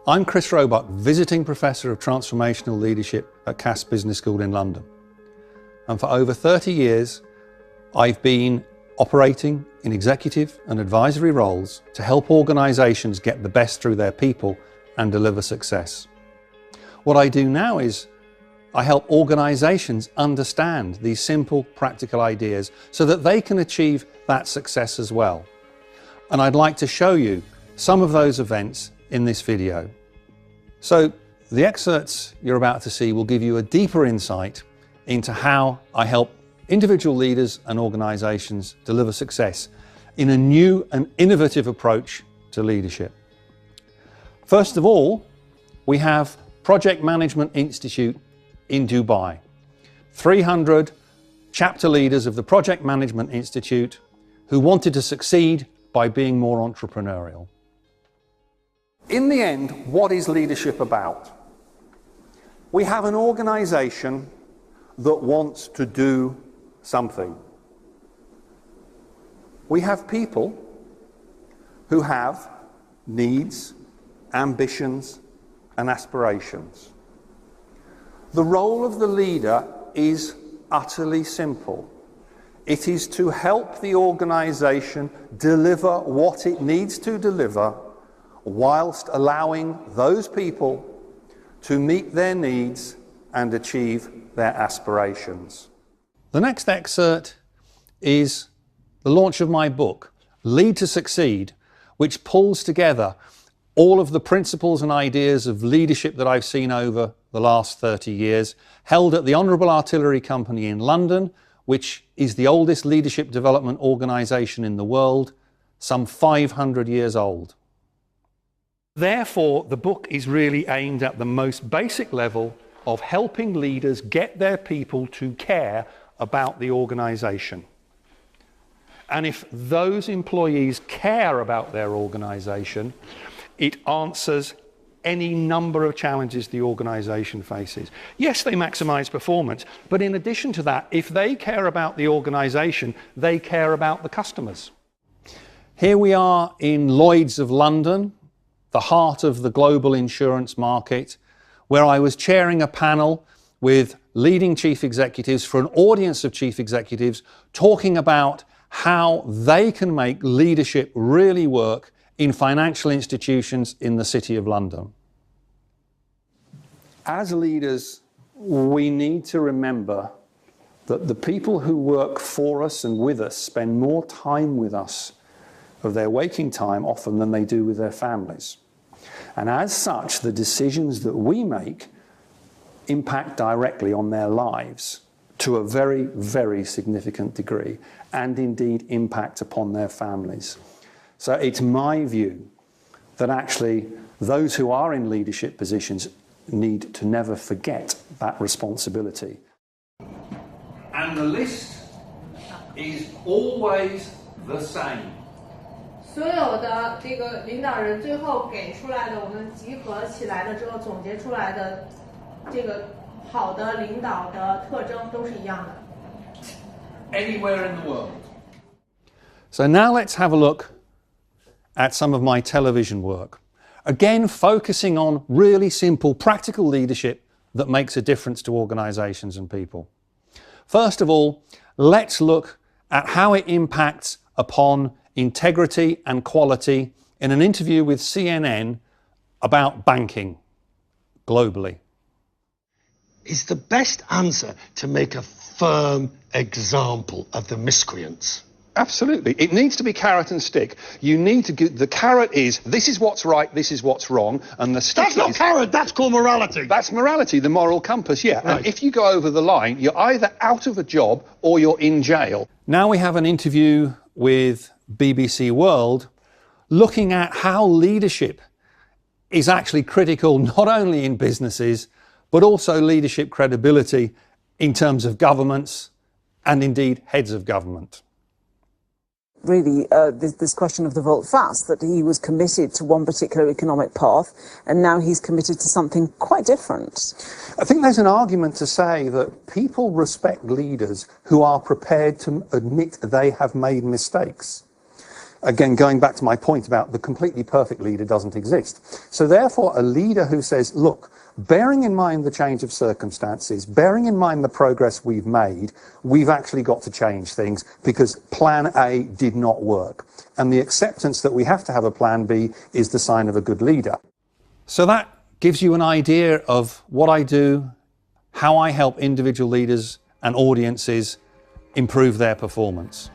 I'm Chris Roebuck, Visiting Professor of Transformational Leadership at Cass Business School in London. And for over 30 years, I've been operating in executive and advisory roles to help organisations get the best through their people and deliver success. What I do now is I help organisations understand these simple, practical ideas so that they can achieve that success as well. And I'd like to show you some of those events in this video. So the excerpts you're about to see will give you a deeper insight into how I help individual leaders and organisations deliver success in a new and innovative approach to leadership. First of all, we have Project Management Institute in Dubai. 300 chapter leaders of the Project Management Institute who wanted to succeed by being more entrepreneurial. In the end, what is leadership about? We have an organisation that wants to do something. We have people who have needs, ambitions, and aspirations. The role of the leader is utterly simple. It is to help the organisation deliver what it needs to deliver whilst allowing those people to meet their needs and achieve their aspirations. The next excerpt is the launch of my book, Lead to Succeed, which pulls together all of the principles and ideas of leadership that I've seen over the last 30 years, held at the Honourable Artillery Company in London, which is the oldest leadership development organisation in the world, some 500 years old. Therefore, the book is really aimed at the most basic level of helping leaders get their people to care about the organisation. And if those employees care about their organisation, it answers any number of challenges the organisation faces. Yes, they maximise performance, but in addition to that, if they care about the organisation, they care about the customers. Here we are in Lloyds of London, the heart of the global insurance market, where I was chairing a panel with leading chief executives for an audience of chief executives talking about how they can make leadership really work in financial institutions in the City of London. As leaders, we need to remember that the people who work for us and with us spend more time with us of their waking time often than they do with their families. And as such, the decisions that we make impact directly on their lives to a very, very significant degree, and indeed impact upon their families. So it's my view that actually those who are in leadership positions need to never forget that responsibility. And the list is always the same. 所有的这个领导人最后给出来的，我们集合起来了之后总结出来的这个好的领导的特征都是一样的。Anywhere in the world. So now let's have a look at some of my television work. Again, focusing on really simple, practical leadership that makes a difference to organisations and people. First of all, let's look at how it impacts upon integrity and quality in an interview with CNN about banking globally. Is the best answer to make a firm example of the miscreants? Absolutely. It needs to be carrot and stick. You need to get, the carrot is, this is what's right, this is what's wrong, and the stick That's not carrot, that's called morality. That's morality, the moral compass, yeah. Right. And if you go over the line, you're either out of a job or you're in jail. Now we have an interview with BBC World looking at how leadership is actually critical not only in businesses, but also leadership credibility in terms of governments and indeed heads of government. Really, this question of the volte-face, that he was committed to one particular economic path and now he's committed to something quite different. I think there's an argument to say that people respect leaders who are prepared to admit they have made mistakes. Again, going back to my point about the completely perfect leader doesn't exist. So therefore, a leader who says, look, bearing in mind the change of circumstances, bearing in mind the progress we've made, we've actually got to change things because plan A did not work. And the acceptance that we have to have a plan B is the sign of a good leader. So that gives you an idea of what I do, how I help individual leaders and audiences improve their performance.